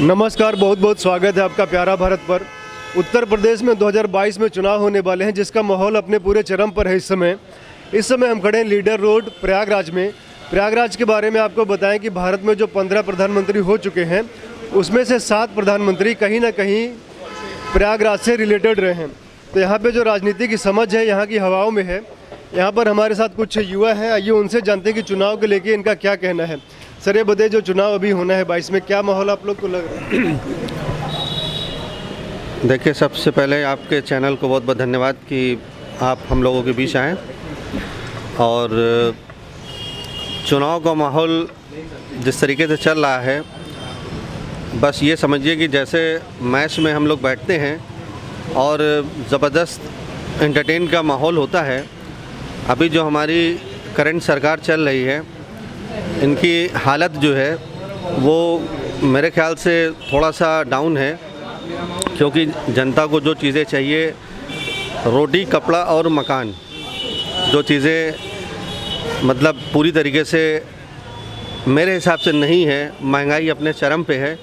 नमस्कार, बहुत बहुत स्वागत है आपका प्यारा भारत पर। उत्तर प्रदेश में 2022 में चुनाव होने वाले हैं, जिसका माहौल अपने पूरे चरम पर है। इस समय हम खड़े हैं लीडर रोड प्रयागराज में। प्रयागराज के बारे में आपको बताएं कि भारत में जो 15 प्रधानमंत्री हो चुके हैं, उसमें से 7 प्रधानमंत्री कहीं ना कहीं प्रयागराज से रिलेटेड रहे हैं। तो यहाँ पे जो राजनीति की समझ है यहाँ की हवाओं में है। यहाँ पर हमारे साथ कुछ युवा हैं, आइए उनसे जानते हैं कि चुनाव को लेके इनका क्या कहना है। सर, ये बताइए, जो चुनाव अभी होना है 22 में, क्या माहौल आप लोग को लग रहा है? देखिए, सबसे पहले आपके चैनल को बहुत बहुत धन्यवाद कि आप हम लोगों के बीच आएँ। और चुनाव का माहौल जिस तरीके से चल रहा है, बस ये समझिए कि जैसे मैच में हम लोग बैठते हैं और ज़बरदस्त एंटरटेन का माहौल होता है। अभी जो हमारी करंट सरकार चल रही है, इनकी हालत जो है वो मेरे ख्याल से थोड़ा सा डाउन है, क्योंकि जनता को जो चीज़ें चाहिए, रोटी कपड़ा और मकान, जो चीज़ें मतलब पूरी तरीके से मेरे हिसाब से नहीं है। महंगाई अपने चरम पे है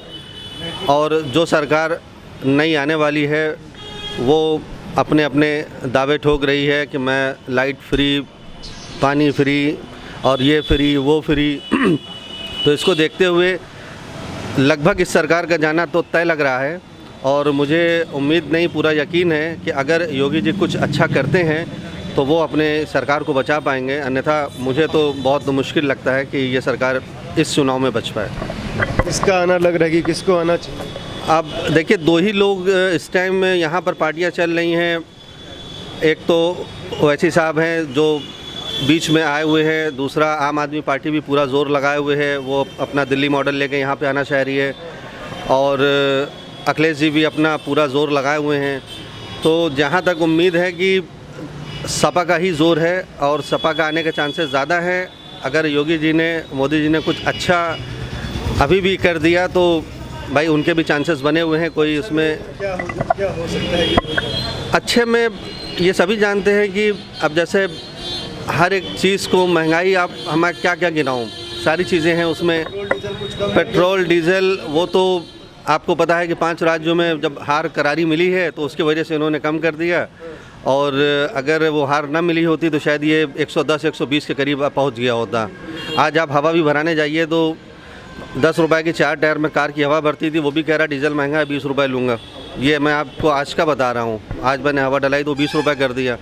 और जो सरकार नई आने वाली है वो अपने अपने दावे ठोक रही है कि मैं लाइट फ्री, पानी फ्री और ये फ्री वो फ्री। तो इसको देखते हुए लगभग इस सरकार का जाना तो तय लग रहा है। और मुझे उम्मीद नहीं, पूरा यकीन है कि अगर योगी जी कुछ अच्छा करते हैं तो वो अपने सरकार को बचा पाएंगे, अन्यथा मुझे तो बहुत मुश्किल लगता है कि ये सरकार इस चुनाव में बच पाए। किसका आना लग रहा है कि किसको आना चाहिए? अब देखिए, 2 ही लोग इस टाइम में यहाँ पर पार्टियाँ चल रही हैं। एक तो ओवैसी साहब हैं जो बीच में आए हुए हैं, दूसरा आम आदमी पार्टी भी पूरा जोर लगाए हुए है, वो अपना दिल्ली मॉडल लेके यहाँ पे आना चाह रही है, और अखिलेश जी भी अपना पूरा जोर लगाए हुए हैं। तो जहाँ तक उम्मीद है कि सपा का ही जोर है और सपा का आने के चांसेस ज़्यादा है। अगर योगी जी ने, मोदी जी ने कुछ अच्छा अभी भी कर दिया तो भाई उनके भी चांसेस बने हुए हैं। कोई उसमें क्या हो सकता है? अच्छे में ये सभी जानते हैं कि अब जैसे हर एक चीज़ को महंगाई, आप हमें क्या क्या गिनाऊँ, सारी चीज़ें हैं उसमें। पेट्रोल डीजल वो तो आपको पता है कि 5 राज्यों में जब हार करारी मिली है तो उसकी वजह से इन्होंने कम कर दिया, और अगर वो हार ना मिली होती तो शायद ये 110-120 के करीब पहुंच गया होता। आज आप हवा भी भराने जाइए तो 10 रुपये की 4 टायर में कार की हवा भरती थी, वो भी कह रहा डीजल महंगा है, 20 रुपये लूँगा। ये मैं आपको आज का बता रहा हूँ, आज मैंने हवा डलाई तो 20 रुपये कर दिया।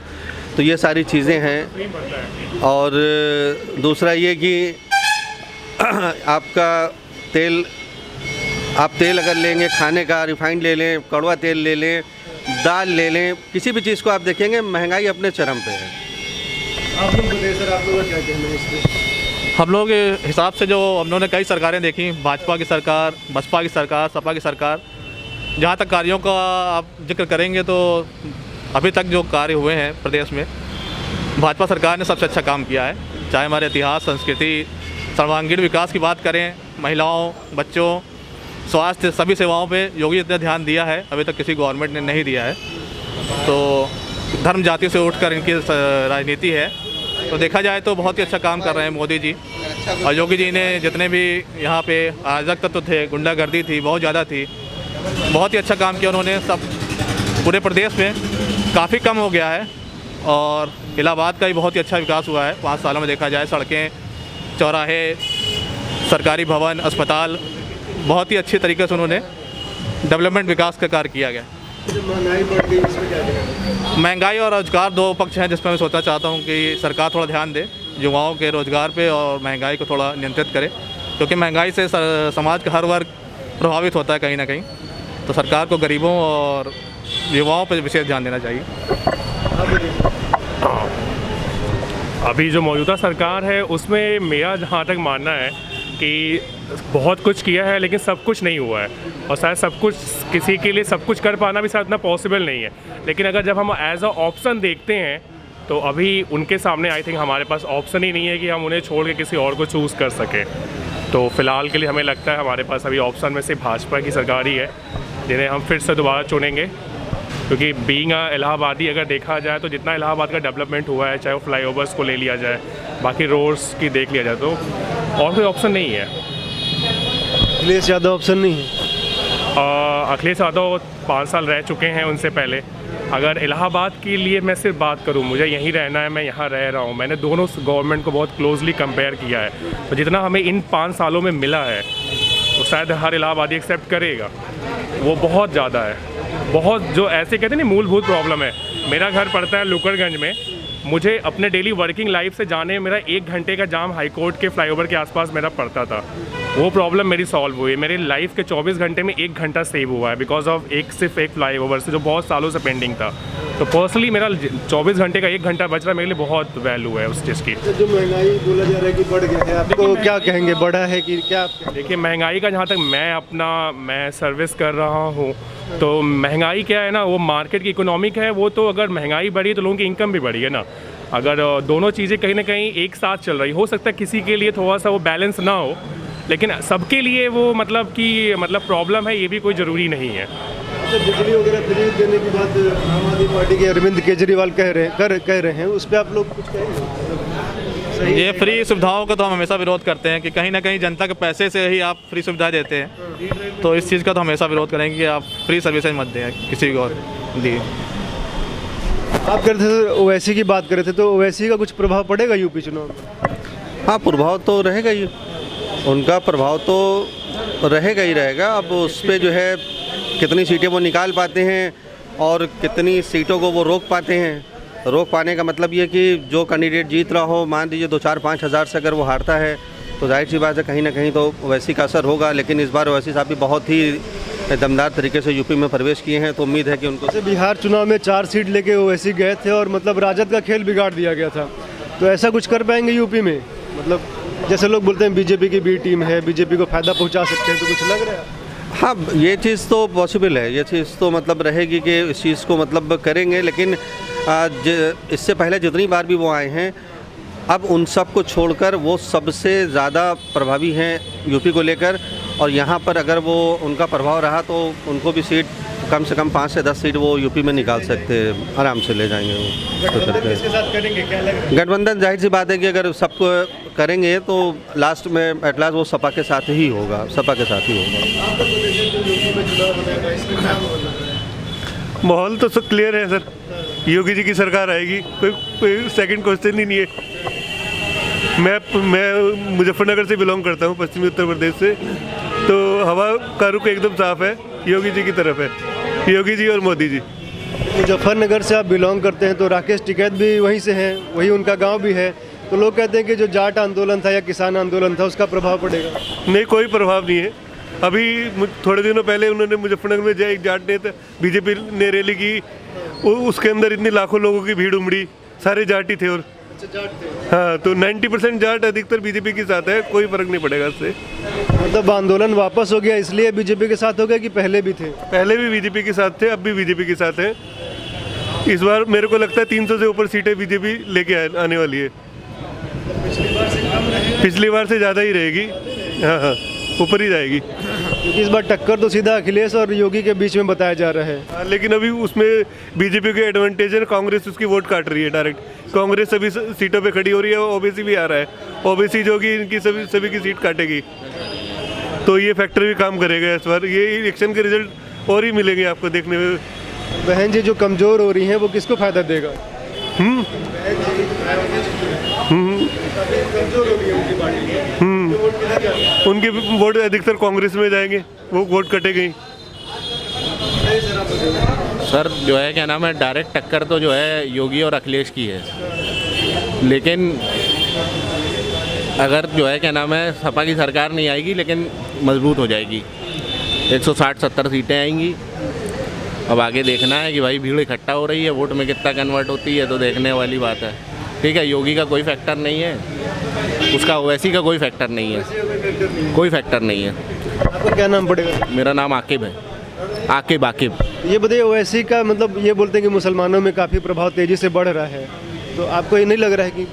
तो ये सारी चीज़ें हैं। और दूसरा ये कि आपका तेल, आप तेल अगर लेंगे खाने का, रिफाइंड ले लें, कड़वा तेल ले लें, दाल ले लें, किसी भी चीज़ को आप देखेंगे महंगाई अपने चरम पे है। आप लोग बताइए सर, आप लोगों का क्या कहना है इस पे? हम लोग के हिसाब से जो हम लोगों ने कई सरकारें देखी, भाजपा की सरकार, बसपा की सरकार, सपा की सरकार, जहाँ तक कार्यों का आप जिक्र करेंगे तो अभी तक जो कार्य हुए हैं प्रदेश में, भाजपा सरकार ने सबसे अच्छा काम किया है। चाहे हमारे इतिहास, संस्कृति, सर्वांगीण विकास की बात करें, महिलाओं, बच्चों, स्वास्थ्य, सभी सेवाओं पे योगी इतना ध्यान दिया है, अभी तक किसी गवर्नमेंट ने नहीं दिया है। तो धर्म जाति से उठकर इनकी राजनीति है। तो देखा जाए तो बहुत ही अच्छा काम कर रहे हैं मोदी जी। और योगी जी ने जितने भी यहाँ पे अराजक तत्व थे, गुंडागर्दी थी, बहुत ज़्यादा थी, बहुत ही अच्छा काम किया उन्होंने। सब पूरे प्रदेश में काफ़ी कम हो गया है। और इलाहाबाद का भी बहुत ही अच्छा विकास हुआ है 5 सालों में। देखा जाए सड़कें, चौराहे, सरकारी भवन, अस्पताल, बहुत ही अच्छे तरीके से उन्होंने डेवलपमेंट विकास का कार्य किया गया। महंगाई बढ़ गई, इस पे क्या कहना है? महंगाई और रोजगार 2 पक्ष हैं जिसमें मैं सोचना चाहता हूं कि सरकार थोड़ा ध्यान दे युवाओं के रोजगार पे और महंगाई को थोड़ा नियंत्रित करे, क्योंकि महंगाई से समाज का हर वर्ग प्रभावित होता है कहीं ना कहीं। तो सरकार को गरीबों और युवाओं पर विशेष ध्यान देना चाहिए। अभी जो मौजूदा सरकार है उसमें मेरा जहाँ तक मानना है कि बहुत कुछ किया है लेकिन सब कुछ नहीं हुआ है, और शायद सब कुछ, किसी के लिए सब कुछ कर पाना भी शायद इतना पॉसिबल नहीं है। लेकिन अगर जब हम एज अ ऑप्शन देखते हैं तो अभी उनके सामने आई थिंक हमारे पास ऑप्शन ही नहीं है कि हम उन्हें छोड़ के किसी और को चूज़ कर सकें। तो फ़िलहाल के लिए हमें लगता है हमारे पास अभी ऑप्शन में से भाजपा की सरकार ही है जिन्हें हम फिर से दोबारा चुनेंगे, क्योंकि बीइंग इलाहाबादी अगर देखा जाए तो जितना इलाहाबाद का डेवलपमेंट हुआ है, चाहे वो फ्लाईओवर्स को ले लिया जाए, बाकी रोड्स की देख लिया जाए, तो और कोई ऑप्शन नहीं है। अखिलेश यादव ऑप्शन नहीं है? अखिलेश यादव 5 साल रह चुके हैं उनसे पहले। अगर इलाहाबाद के लिए मैं सिर्फ बात करूं, मुझे यहीं रहना है, मैं यहाँ रह रहा हूँ, मैंने दोनों गवर्नमेंट को बहुत क्लोजली कंपेयर किया है, तो जितना हमें इन 5 सालों में मिला है वो शायद हर इलाहाबादी एक्सेप्ट करेगा, वो बहुत ज़्यादा है। बहुत जो ऐसे कहते हैं ना मूलभूत प्रॉब्लम है। मेरा घर पड़ता है लुकड़गंज में, मुझे अपने डेली वर्किंग लाइफ से जाने में मेरा 1 घंटे का जाम हाई कोर्ट के फ्लाईओवर के आसपास मेरा पड़ता था। वो प्रॉब्लम मेरी सॉल्व हुई। मेरी लाइफ के 24 घंटे में 1 घंटा सेव हुआ है बिकॉज ऑफ सिर्फ एक फ्लाईओवर से जो बहुत सालों से पेंडिंग था। तो पर्सनली मेरा 24 घंटे का 1 घंटा बच रहा मेरे लिए बहुत वैल्यू है उस चीज़ की। जो महंगाई बोला जा रहा है कि बढ़ गया है, आपको क्या कहेंगे, बढ़ा है कि क्या? देखिए महंगाई का जहाँ तक मैं सर्विस कर रहा हूँ, तो महंगाई क्या है ना, वो मार्केट की इकोनॉमिक है। वो तो अगर महंगाई बढ़ी तो लोगों की इनकम भी बढ़ी है ना। अगर दोनों चीज़ें कहीं ना कहीं एक साथ चल रही, हो सकता है किसी के लिए थोड़ा सा वो बैलेंस ना हो, लेकिन सबके लिए वो मतलब प्रॉब्लम है, ये भी कोई ज़रूरी नहीं है। अच्छा, बिजली वगैरह फ्री देने की बात आम आदमी पार्टी के अरविंद केजरीवाल कह रहे हैं, उस पर आप लोग कुछ कहेंगे? ये फ्री सुविधाओं का तो हम हमेशा विरोध करते हैं कि कहीं ना कहीं जनता के पैसे से ही आप फ्री सुविधा देते हैं, तो इस चीज़ का तो हमेशा विरोध करेंगे कि आप फ्री सर्विसेज मत दें किसी को दी। आप करते थे ओवैसी की बात कर रहे थे, तो ओवैसी का कुछ प्रभाव पड़ेगा यूपी चुनाव में? हाँ, प्रभाव तो रहेगा ही, उनका प्रभाव तो रहेगा ही रहेगा। अब उस पर जो है कितनी सीटें वो निकाल पाते हैं और कितनी सीटों को वो रोक पाते हैं। रोक पाने का मतलब ये कि जो कैंडिडेट जीत रहा हो, मान लीजिए 2-4-5 हज़ार से अगर वो हारता है तो जाहिर सी बात है कहीं ना कहीं तो ओवैसी का असर होगा। लेकिन इस बार ओवैसी साहब भी बहुत ही दमदार तरीके से यूपी में प्रवेश किए हैं, तो उम्मीद है कि उनको जैसे बिहार चुनाव में 4 सीट लेके ओवैसी गए थे और मतलब राजद का खेल बिगाड़ दिया गया था, तो ऐसा कुछ कर पाएंगे यूपी में? मतलब जैसे लोग बोलते हैं बीजेपी की बी टीम है, बीजेपी को फ़ायदा पहुंचा सकते हैं, तो कुछ लग रहा है? हाँ, ये चीज़ तो पॉसिबल है, ये चीज़ तो मतलब रहेगी कि इस चीज़ को मतलब करेंगे। लेकिन इससे पहले जितनी बार भी वो आए हैं, अब उन सब को छोड़कर वो सबसे ज़्यादा प्रभावी हैं यूपी को लेकर, और यहाँ पर अगर वो उनका प्रभाव रहा तो उनको भी सीट कम से कम 5 से 10 सीट वो यूपी में निकाल सकते हैं, आराम से ले जाएंगे वो। गठबंधन किसके साथ करेंगे, क्या लग रहा है? गठबंधन जाहिर सी बात है कि अगर सबको करेंगे तो लास्ट में एट लास्ट वो सपा के साथ ही होगा, सपा के साथ ही होगा। माहौल तो सब क्लियर है सर, योगी जी की सरकार आएगी, कोई सेकंड क्वेश्चन ही नहीं है। मैं मुजफ्फरनगर से बिलोंग करता हूँ, पश्चिमी उत्तर प्रदेश से, तो हवा का रुख एकदम साफ है, योगी जी की तरफ है, योगी जी और मोदी जी। मुजफ्फरनगर से आप बिलोंग करते हैं, तो राकेश टिकैत भी वहीं से हैं, वही उनका गांव भी है, तो लोग कहते हैं कि जो जाट आंदोलन था या किसान आंदोलन था उसका प्रभाव पड़ेगा। नहीं, कोई प्रभाव नहीं है। अभी थोड़े दिनों पहले उन्होंने मुजफ्फरनगर में एक जाट नेता बीजेपी ने रैली की, उसके अंदर इतनी लाखों लोगों की भीड़ उमड़ी, सारे जाट ही थे। और हाँ, तो 90% जाट अधिकतर बीजेपी के साथ है, कोई फर्क नहीं पड़ेगा इससे। मतलब आंदोलन वापस हो गया इसलिए बीजेपी के साथ हो गया कि पहले भी थे? पहले भी बीजेपी के साथ थे, अब भी बीजेपी के साथ हैं। इस बार मेरे को लगता है 300 से ऊपर सीटें बीजेपी लेके आने वाली है। पिछली बार से ज़्यादा ही रहेगी, हाँ हाँ, ऊपर ही जाएगी। क्योंकि इस बार टक्कर तो सीधा अखिलेश और योगी के बीच में बताया जा रहा है। हाँ, लेकिन अभी उसमें बीजेपी के एडवांटेज है, कांग्रेस उसकी वोट काट रही है डायरेक्ट। कांग्रेस सभी सीटों पे खड़ी हो रही है, ओबीसी भी आ रहा है, ओबीसी जो कि इनकी सभी की सीट काटेगी, तो ये फैक्टर भी काम करेगा इस बार। ये इलेक्शन के रिजल्ट और ही मिलेंगे आपको देखने में। बहन जी जो कमज़ोर हो रही हैं वो किसको फ़ायदा देगा? उनके वोट अधिकतर कांग्रेस में जाएंगे, वो वोट कटेंगे। सर जो है क्या नाम है, डायरेक्ट टक्कर तो जो है योगी और अखिलेश की है, लेकिन अगर जो है क्या नाम है सपा की सरकार नहीं आएगी लेकिन मजबूत हो जाएगी, 160-70 सीटें आएंगी। अब आगे देखना है कि भाई भीड़ इकट्ठा हो रही है, वोट में कितना कन्वर्ट होती है, तो देखने वाली बात है। ठीक है, योगी का कोई फैक्टर नहीं है, उसका ओवैसी का कोई फैक्टर नहीं है, कोई फैक्टर नहीं है। आपका क्या नाम पड़ेगा? मेरा नाम आकिब है, आकिब। ये बताइए, ओवैसी का मतलब ये बोलते हैं कि मुसलमानों में काफ़ी प्रभाव तेज़ी से बढ़ रहा है, तो आपको ये नहीं लग रहा है कि?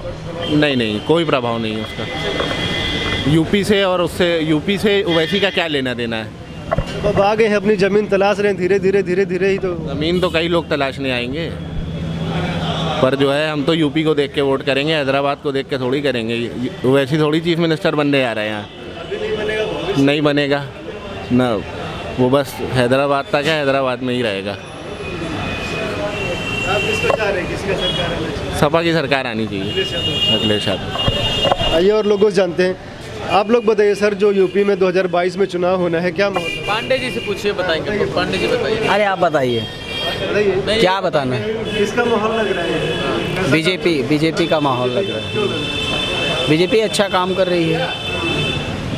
नहीं, कोई प्रभाव नहीं है उसका यूपी से, और उससे यूपी से ओवैसी का क्या लेना देना है। अब आ गए हैं, अपनी ज़मीन तलाश रहे हैं, धीरे धीरे ही। तो ज़मीन तो कई लोग तलाशने आएंगे, पर जो है हम तो यूपी को देख के वोट करेंगे, हैदराबाद को देख के थोड़ी करेंगे। ओवैसी थोड़ी चीफ मिनिस्टर बनने आ रहे हैं यहाँ, नहीं बनेगा ना। वो बस हैदराबाद तक है, हैदराबाद में ही रहेगा। आप किसको चाह रहे हैं, किसका सरकार आना चाहिए? सपा की सरकार आनी चाहिए, अखिलेश यादव। आइए और लोगों से जानते हैं। आप लोग बताइए सर, जो यूपी में 2022 में चुनाव होना है, क्या माहौल है? पांडे जी से पूछिए, बताएंगे। तो पांडे जी बताइए। अरे आप बताइए, बताइए क्या बताना है? किसका माहौल लग रहा है? बीजेपी का माहौल लग रहा है। बीजेपी अच्छा काम कर रही है।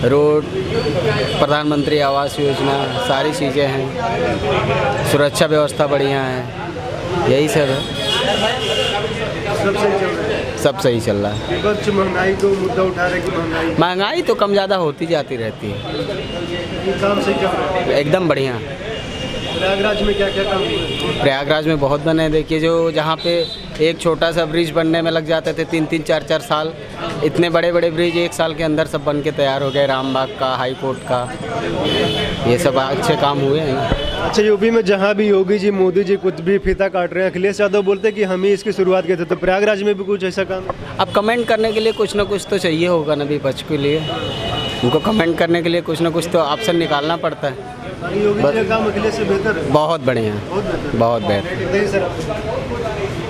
रोड, प्रधानमंत्री आवास योजना, सारी चीज़ें हैं। सुरक्षा व्यवस्था बढ़िया है, यही सब है। सब सही चल रहा है। सब सही चल रहा है। विपक्ष महंगाई को मुद्दा उठा रहे कि महंगाई तो कम ज़्यादा होती जाती रहती है। ये काम सही चल रहा है। एकदम बढ़िया। प्रयागराज में क्या क्या काम हुआ है? प्रयागराज में बहुत बने। देखिए, जो जहाँ पे एक छोटा सा ब्रिज बनने में लग जाते थे 3-3, 4-4 साल, इतने बड़े बड़े ब्रिज 1 साल के अंदर सब बन के तैयार हो गए। रामबाग का, हाई कोर्ट का, ये सब अच्छे काम हुए हैं ना। अच्छा, यूपी में जहाँ भी योगी जी, मोदी जी कुछ भी फीता काट रहे हैं, अखिलेश यादव बोलते हैं कि हम ही इसकी शुरुआत किए थे, तो प्रयागराज में भी कुछ ऐसा काम है? अब कमेंट करने के लिए कुछ ना कुछ तो चाहिए होगा ना विपक्ष के लिए। उनको कमेंट करने के लिए कुछ ना कुछ तो ऑप्शन निकालना पड़ता है। योगी जी का काम अखिलेश से बेहतर है? बहुत बढ़िया, बहुत बेहतर। बहुत बेहतर। बताइए सर आप।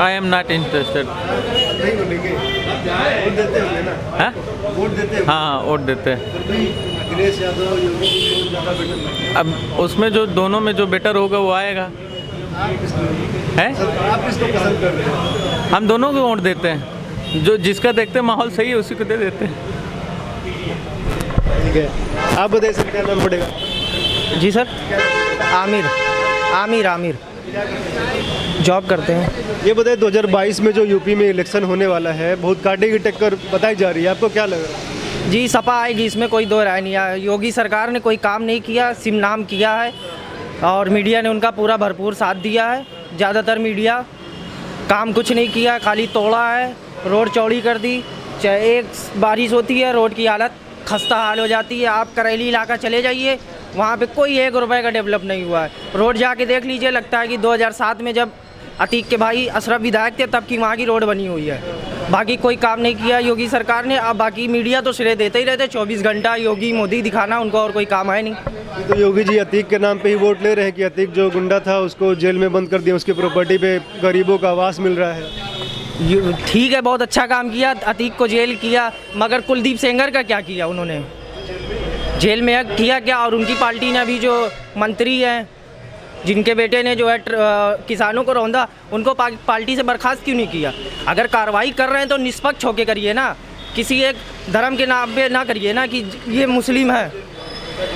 I am not interested. नहीं बोलेंगे? वोट देते होंगे ना? हाँ वोट देते होंगे? हाँ, वोट देते हैं। फिर भी अखिलेश यादव, योगी जी को ज़्यादा बेटर लगता है। अब उसमें जो दोनों में जो बेटर होगा वो आएगा। है, आप किसको पसंद कर रहे हैं? हम दोनों को वोट देते हैं। जो जिसका देखते हैं माहौल सही है उसी को दे देते हैं। ठीक है, आप बताइए सर, क्या नाम पड़ेगा? जी सर, आमिर जॉब करते हैं। ये बताइए, 2022 में जो यूपी में इलेक्शन होने वाला है, बहुत कांटे की टक्कर बताई जा रही है, आपको क्या लग रहा है? जी, सपा आएगी, इसमें कोई दो राय नहीं है। योगी सरकार ने कोई काम नहीं किया, सिर्फ नाम किया है, और मीडिया ने उनका पूरा भरपूर साथ दिया है। ज़्यादातर मीडिया काम कुछ नहीं किया, खाली तोड़ा है, रोड चौड़ी कर दी। चाहे एक बारिश होती है, रोड की हालत खस्ता हाल हो जाती है। आप करेली इलाका चले जाइए, वहाँ पे कोई 1 रुपये का डेवलप नहीं हुआ है। रोड जाके देख लीजिए, लगता है कि 2007 में जब अतीक के भाई अशरफ विधायक थे तब की वहाँ की रोड बनी हुई है। बाकी कोई काम नहीं किया योगी सरकार ने। अब बाकी मीडिया तो श्रेय देते ही रहते, 24 घंटा योगी मोदी दिखाना, उनको और कोई काम है नहीं। तो योगी जी अतीक के नाम पे ही वोट ले रहे हैं कि अतीक जो गुंडा था उसको जेल में बंद कर दिया, उसकी प्रॉपर्टी पे गरीबों का आवास मिल रहा है। ठीक है, बहुत अच्छा काम किया, अतीक को जेल किया, मगर कुलदीप सेंगर का क्या किया उन्होंने? जेल में किया क्या? और उनकी पार्टी ने अभी जो मंत्री हैं, जिनके बेटे ने जो है किसानों को रौंदा, उनको पार्टी से बर्खास्त क्यों नहीं किया? अगर कार्रवाई कर रहे हैं तो निष्पक्ष होकर करिए ना, किसी एक धर्म के नाम पे ना करिए ना कि ये मुस्लिम है।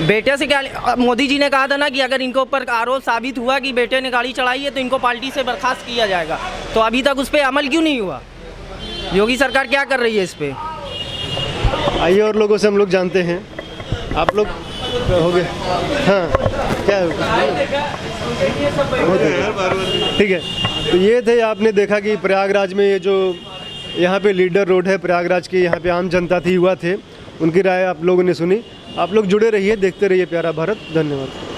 बेटे से क्या, मोदी जी ने कहा था ना कि अगर इनके ऊपर आरोप साबित हुआ कि बेटे ने गाड़ी चढ़ाई है तो इनको पार्टी से बर्खास्त किया जाएगा। तो अभी तक उस पर अमल क्यों नहीं हुआ? योगी सरकार क्या कर रही है इस पर? आइए और लोगों से हम लोग जानते हैं। आप लोग हो गए? हाँ, क्या है? ठीक है, तो ये थे, आपने देखा कि प्रयागराज में ये जो यहाँ पे लीडर रोड है प्रयागराज की, यहाँ पे आम जनता थी, युवा थे, उनकी राय आप लोगों ने सुनी। आप लोग जुड़े रहिए, देखते रहिए प्यारा भारत। धन्यवाद।